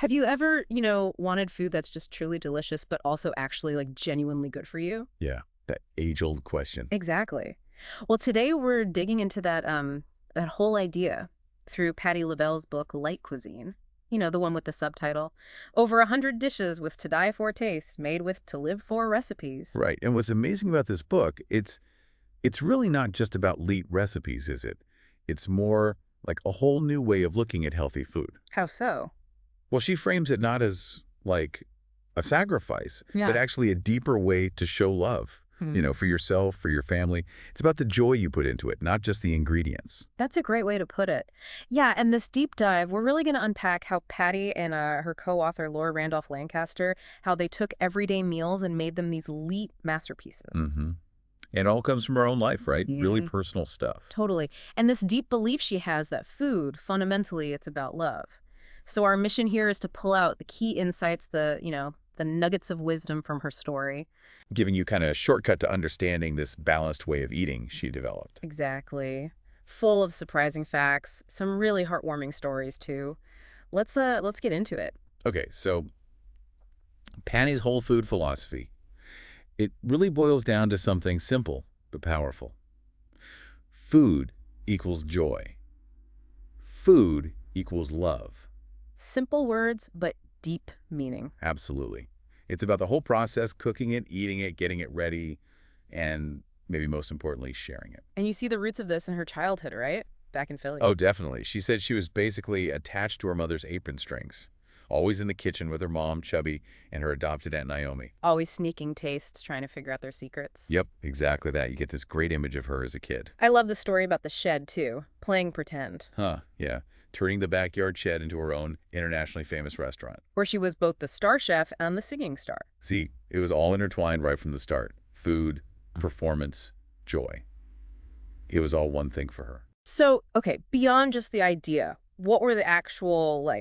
Have you ever, wanted food that's just truly delicious, but also actually like genuinely good for you? Yeah, that age-old question. Exactly. Well, today we're digging into that whole idea through Patti LaBelle's book Lite Cuisine. The one with the subtitle, Over 100 Dishes with To Die For Taste, Made with To Live For Recipes. Right, and what's amazing about this book, it's really not just about elite recipes, is it? It's more like a whole new way of looking at healthy food. How so? Well, she frames it not as like a sacrifice, but Yeah. actually a deeper way to show love, Hmm. for yourself, for your family. It's about the joy you put into it, not just the ingredients. That's a great way to put it. Yeah, and this deep dive, we're really going to unpack how Patty and her co-author Laura Randolph Lancaster, how they took everyday meals and made them these elite masterpieces. Mm-hmm. And it all comes from her own life, right? Really Yeah. personal stuff. Totally. And this deep belief she has that food, fundamentally, it's about love. So our mission here is to pull out the key insights, the nuggets of wisdom from her story. Giving you kind of a shortcut to understanding this balanced way of eating she developed. Exactly. Full of surprising facts, some really heartwarming stories too. Let's get into it. Okay, so Patty's whole food philosophy, it really boils down to something simple but powerful. Food equals joy. Food equals love. Simple words, but deep meaning. Absolutely. It's about the whole process, cooking it, eating it, getting it ready, and maybe most importantly, sharing it. And you see the roots of this in her childhood, right? Back in Philly. Oh, definitely. She said she was basically attached to her mother's apron strings, always in the kitchen with her mom, Chubby, and her adopted Aunt Naomi. Always sneaking tastes, trying to figure out their secrets. Yep, exactly that. You get this great image of her as a kid. I love the story about the shed, too. Playing pretend. Huh, yeah. Turning the backyard shed into her own internationally famous restaurant. Where she was both the star chef and the singing star. See, it was all intertwined right from the start. Food, performance, joy. It was all one thing for her. So, okay, beyond just the idea, what were the actual,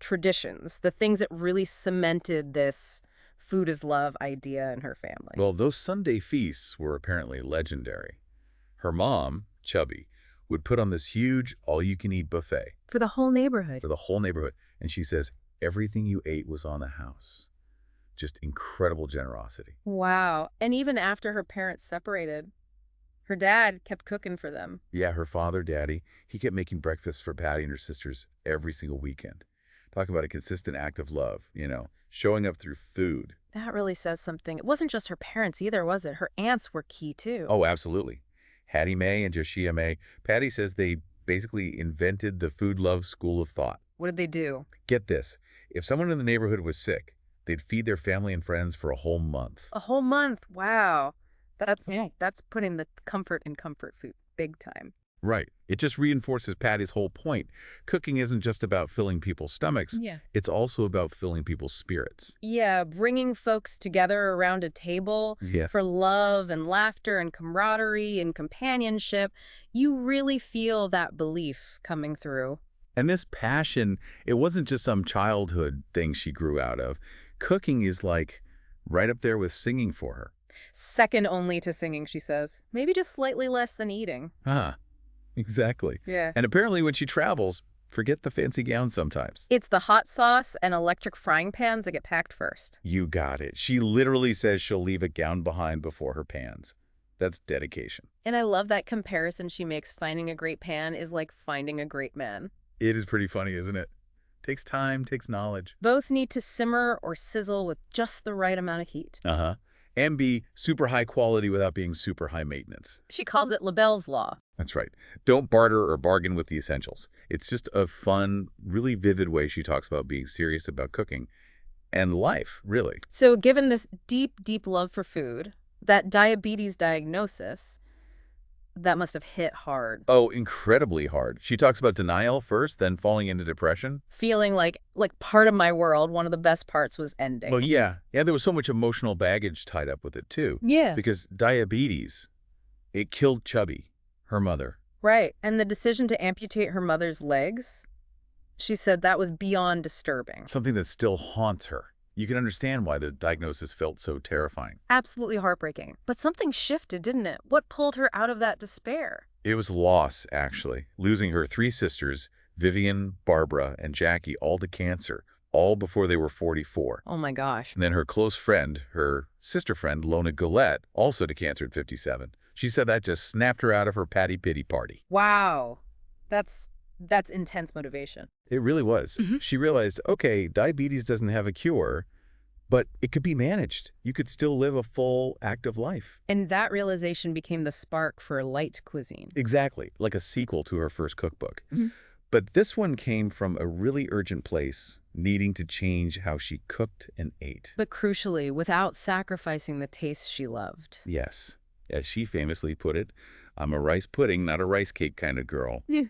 traditions, the things that really cemented this food is love idea in her family? Well, those Sunday feasts were apparently legendary. Her mom, Chubby, would put on this huge all-you-can-eat buffet For the whole neighborhood. for the whole neighborhood. And she says everything you ate was on the house. Just incredible generosity. Wow. And even after her parents separated, her dad kept cooking for them. Yeah, her father, Daddy, he kept making breakfast for Patty and her sisters every single weekend. Talk about a consistent act of love, showing up through food. That really says something. It wasn't just her parents either, was it? Her aunts were key, too. Oh, absolutely. Hattie Mae and Josiah May. Patty says they basically invented the food love school of thought. What did they do? Get this. If someone in the neighborhood was sick, they'd feed their family and friends for a whole month. A whole month. Wow. That's Yeah. that's putting the comfort in comfort food big time. Right. It just reinforces Patty's whole point. Cooking isn't just about filling people's stomachs. Yeah. It's also about filling people's spirits. Yeah, bringing folks together around a table Yeah. for love and laughter and camaraderie and companionship. You really feel that belief coming through. And this passion, it wasn't just some childhood thing she grew out of. Cooking is like right up there with singing for her. Second only to singing, she says. Maybe just slightly less than eating. Ah, exactly. Yeah. And apparently when she travels, forget the fancy gowns sometimes. It's the hot sauce and electric frying pans that get packed first. You got it. She literally says she'll leave a gown behind before her pans. That's dedication. And I love that comparison she makes. Finding a great pan is like finding a great man. It is pretty funny, isn't it? Takes time, takes knowledge. Both need to simmer or sizzle with just the right amount of heat. Uh-huh. And be super high quality without being super high maintenance. She calls it LaBelle's Law. That's right. Don't barter or bargain with the essentials. It's just a fun, really vivid way she talks about being serious about cooking and life, really. So given this deep, deep love for food, that diabetes diagnosis, that must have hit hard. Oh, incredibly hard. She talks about denial first, then falling into depression. Feeling like part of my world, one of the best parts was ending. Well, yeah. Yeah, there was so much emotional baggage tied up with it, too. Yeah. Because diabetes, it killed Chubby, her mother. Right. And the decision to amputate her mother's legs, she said that was beyond disturbing. Something that still haunts her. You can understand why the diagnosis felt so terrifying. Absolutely heartbreaking. But something shifted, didn't it? What pulled her out of that despair? It was loss, actually. Losing her three sisters, Vivian, Barbara, and Jackie, all to cancer, all before they were 44. Oh my gosh. And then her close friend, her sister friend, Lona Gillette, also to cancer at 57. She said that just snapped her out of her Patti pity party. Wow. That's intense motivation. It really was. She realized, okay, diabetes doesn't have a cure, but it could be managed. You could still live a full, active life. And that realization became the spark for Lite Cuisine. Exactly, like a sequel to her first cookbook. Mhm. But this one came from a really urgent place, needing to change how she cooked and ate. But crucially, without sacrificing the taste she loved. Yes, as she famously put it, I'm a rice pudding, not a rice cake kind of girl. Yeah.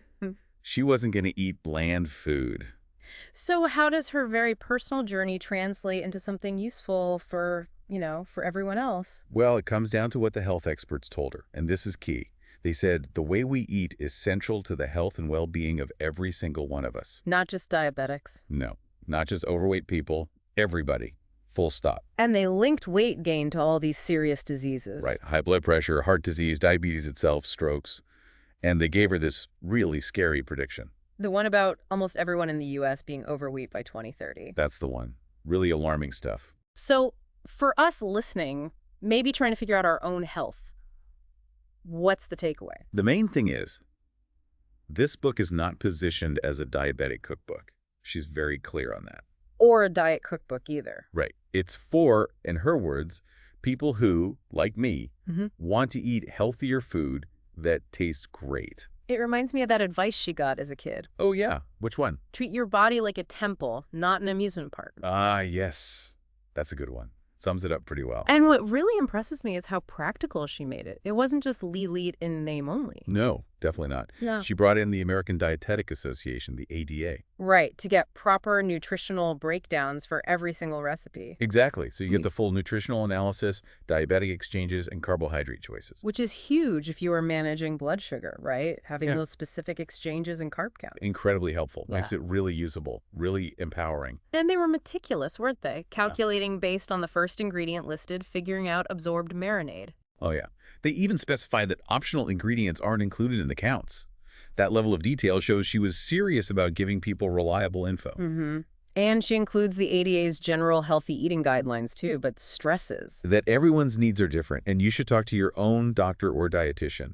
She wasn't going to eat bland food. So how does her very personal journey translate into something useful for, for everyone else? Well, it comes down to what the health experts told her, and this is key. They said the way we eat is central to the health and well-being of every single one of us. Not just diabetics. No, not just overweight people, everybody. Full stop. And they linked weight gain to all these serious diseases. Right. High blood pressure, heart disease, diabetes itself, strokes. And they gave her this really scary prediction. The one about almost everyone in the U.S. being overweight by 2030. That's the one. Really alarming stuff. So for us listening, maybe trying to figure out our own health, what's the takeaway? The main thing is, this book is not positioned as a diabetic cookbook. She's very clear on that. Or a diet cookbook either. Right. It's for, in her words, people who, like me, want to eat healthier food that tastes great. It reminds me of that advice she got as a kid. Oh, yeah. Which one? Treat your body like a temple, not an amusement park. Ah, yes. That's a good one. Sums it up pretty well. And what really impresses me is how practical she made it. It wasn't just Lite in name only. No, definitely not. Yeah. She brought in the American Dietetic Association, the ADA. Right, to get proper nutritional breakdowns for every single recipe. Exactly. So you get the full nutritional analysis, diabetic exchanges, and carbohydrate choices. Which is huge if you are managing blood sugar, right? Having Yeah. those specific exchanges and carb count. Incredibly helpful. Yeah. Makes it really usable, really empowering. And they were meticulous, weren't they? Calculating based on the first ingredient listed, figuring out absorbed marinade. Oh, yeah. They even specify that optional ingredients aren't included in the counts. That level of detail shows she was serious about giving people reliable info. And she includes the ADA's general healthy eating guidelines too, but stresses. That everyone's needs are different, and you should talk to your own doctor or dietitian,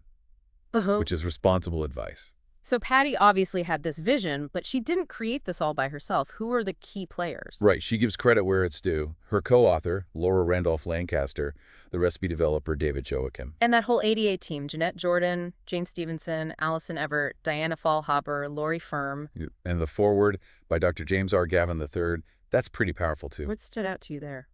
which is responsible advice. So Patti obviously had this vision, but she didn't create this all by herself. Who are the key players? Right. She gives credit where it's due. Her co-author, Laura Randolph Lancaster, the recipe developer, David Joachim. And that whole ADA team, Jeanette Jordan, Jane Stevenson, Allison Everett, Diana Faulhaber, Lori Firm. And the foreword by Dr. James R. Gavin III, that's pretty powerful too. What stood out to you there?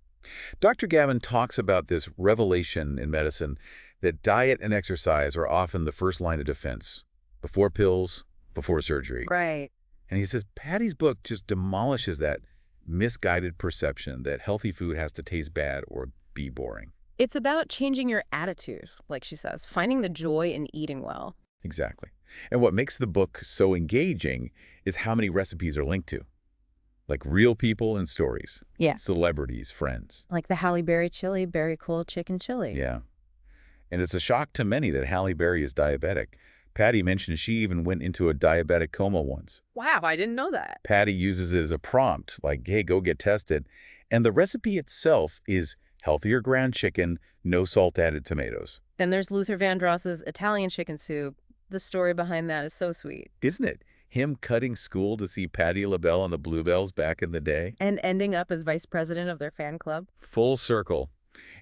Dr. Gavin talks about this revelation in medicine that diet and exercise are often the first line of defense. Before pills, before surgery. Right. And he says Patti's book just demolishes that misguided perception that healthy food has to taste bad or be boring. It's about changing your attitude, like she says, finding the joy in eating well. Exactly. And what makes the book so engaging is how many recipes are linked to. Like real people and stories. Yeah. Celebrities, friends. Like the Halle Berry chili, Berry Cool chicken chili. Yeah. And it's a shock to many that Halle Berry is diabetic. Patti mentioned she even went into a diabetic coma once. Wow, I didn't know that. Patti uses it as a prompt, like, hey, go get tested. And the recipe itself is healthier ground chicken, no salt-added tomatoes. Then there's Luther Vandross's Italian chicken soup. The story behind that is so sweet. Isn't it? Him cutting school to see Patti LaBelle and the Bluebells back in the day. And ending up as vice president of their fan club. Full circle.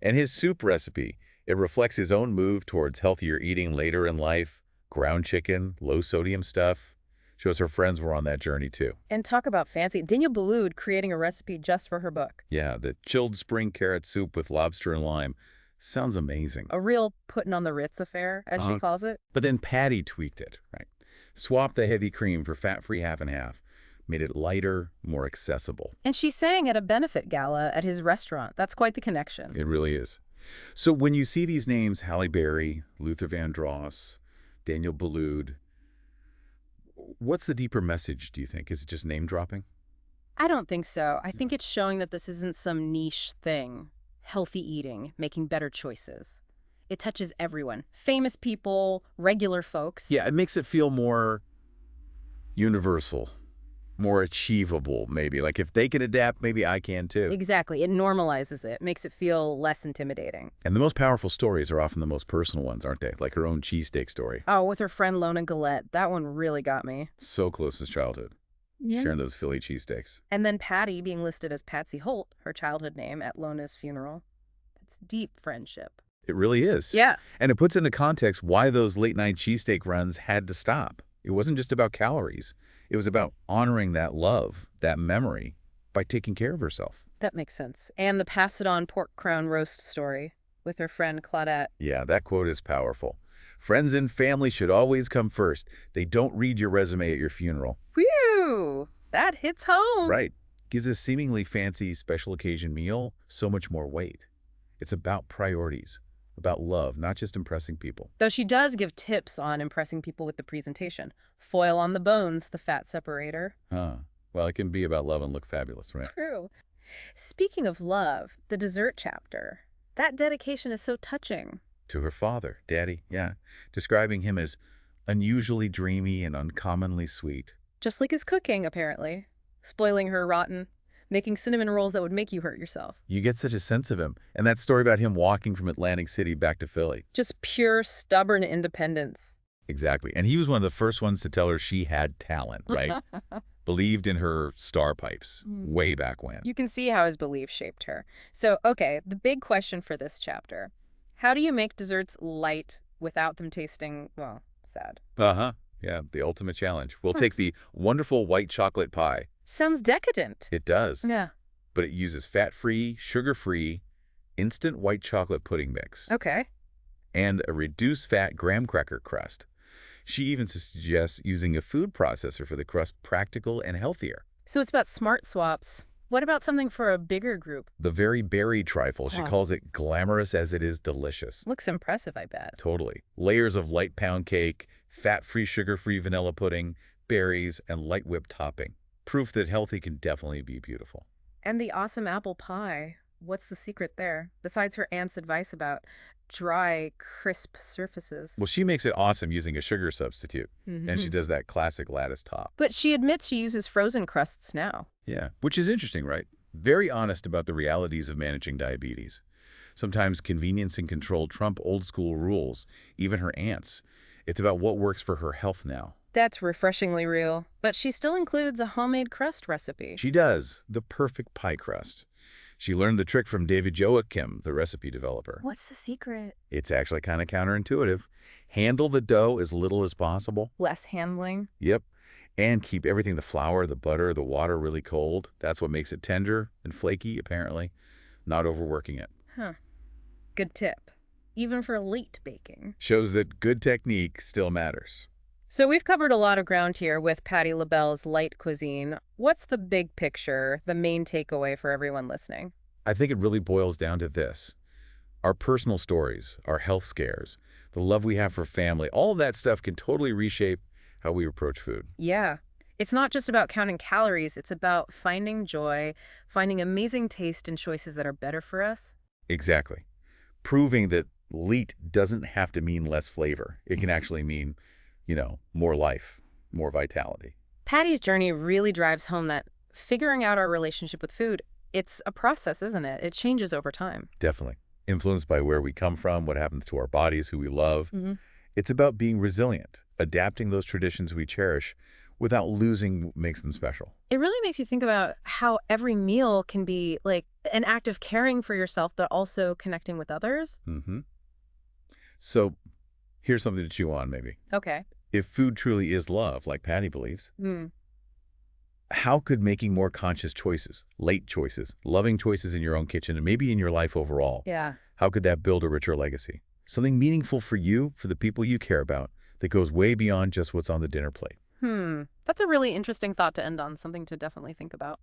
And his soup recipe, it reflects his own move towards healthier eating later in life. Ground chicken, low-sodium stuff. Shows her friends were on that journey, too. And talk about fancy. Danielle Boulud creating a recipe just for her book. Yeah, the chilled spring carrot soup with lobster and lime. Sounds amazing. A real putting on the Ritz affair, as she calls it. But then Patti tweaked it, right? Swapped the heavy cream for fat-free half and half. Made it lighter, more accessible. And she sang at a benefit gala at his restaurant. That's quite the connection. It really is. So when you see these names, Halle Berry, Luther Vandross, Danielle Boulud, what's the deeper message, do you think? Is it just name-dropping? I don't think so. I think it's showing that this isn't some niche thing. Healthy eating, making better choices. It touches everyone. Famous people, regular folks. Yeah, it makes it feel more universal, more achievable, maybe. Like if they can adapt, maybe I can too. Exactly. It normalizes it, makes it feel less intimidating. And the most powerful stories are often the most personal ones, aren't they? Like her own cheesesteak story. Oh, with her friend Lona Galette. That one really got me. So close as childhood. Yeah. Sharing those Philly cheesesteaks. And then Patty being listed as Patsy Holt, her childhood name, at Lona's funeral. That's deep friendship. It really is. Yeah. And it puts into context why those late-night cheesesteak runs had to stop. It wasn't just about calories. It was about honoring that love, that memory, by taking care of herself. That makes sense. And the pass-it-on pork crown roast story with her friend Claudette. Yeah, that quote is powerful. Friends and family should always come first. They don't read your resume at your funeral. Whew! That hits home. Right. Gives a seemingly fancy special occasion meal so much more weight. It's about priorities, about love, not just impressing people. Though she does give tips on impressing people with the presentation. Foil on the bones, the fat separator. Huh. Well, it can be about love and look fabulous, right? True. Speaking of love, the dessert chapter. That dedication is so touching. To her father, Daddy, yeah. Describing him as unusually dreamy and uncommonly sweet. Just like his cooking, apparently. Spoiling her rotten, making cinnamon rolls that would make you hurt yourself. You get such a sense of him. And that story about him walking from Atlantic City back to Philly. Just pure, stubborn independence. Exactly. And he was one of the first ones to tell her she had talent, right? Believed in her star pipes way back when. You can see how his belief shaped her. So, okay, the big question for this chapter. How do you make desserts light without them tasting, well, sad? Uh-huh. Yeah, the ultimate challenge. We'll take the wonderful white chocolate pie. Sounds decadent. It does. Yeah. But it uses fat-free, sugar-free, instant white chocolate pudding mix. Okay. And a reduced-fat graham cracker crust. She even suggests using a food processor for the crust, practical and healthier. So it's about smart swaps. What about something for a bigger group? The very berry trifle, she calls it glamorous as it is delicious. Looks impressive, I bet. Totally. Layers of light pound cake, fat-free, sugar-free vanilla pudding, berries, and light whipped topping. Proof that healthy can definitely be beautiful. And the awesome apple pie. What's the secret there? Besides her aunt's advice about dry, crisp surfaces. Well, she makes it awesome using a sugar substitute. And she does that classic lattice top. But she admits she uses frozen crusts now. Yeah, which is interesting, right? Very honest about the realities of managing diabetes. Sometimes convenience and control trump old-school rules, even her aunt's. It's about what works for her health now. That's refreshingly real. But she still includes a homemade crust recipe. She does. The perfect pie crust. She learned the trick from David Joachim, the recipe developer. What's the secret? It's actually kind of counterintuitive. Handle the dough as little as possible. Less handling. Yep. And keep everything, the flour, the butter, the water, really cold. That's what makes it tender and flaky, apparently. Not overworking it. Huh. Good tip. Even for late baking. Shows that good technique still matters. So we've covered a lot of ground here with Patti LaBelle's Lite Cuisine. What's the big picture, the main takeaway for everyone listening? I think it really boils down to this. Our personal stories, our health scares, the love we have for family, all of that stuff can totally reshape how we approach food. Yeah. It's not just about counting calories. It's about finding joy, finding amazing taste in choices that are better for us. Exactly. Proving that leat doesn't have to mean less flavor. It can actually mean, more life, more vitality. Patty's journey really drives home that figuring out our relationship with food, it's a process, isn't it? It changes over time. Definitely. Influenced by where we come from, what happens to our bodies, who we love. It's about being resilient, adapting those traditions we cherish without losing what makes them special. It really makes you think about how every meal can be like an act of caring for yourself, but also connecting with others. So here's something to chew on, maybe. Okay. If food truly is love, like Patti believes, how could making more conscious choices, late choices, loving choices in your own kitchen, and maybe in your life overall, how could that build a richer legacy? Something meaningful for you, for the people you care about, that goes way beyond just what's on the dinner plate. That's a really interesting thought to end on, something to definitely think about.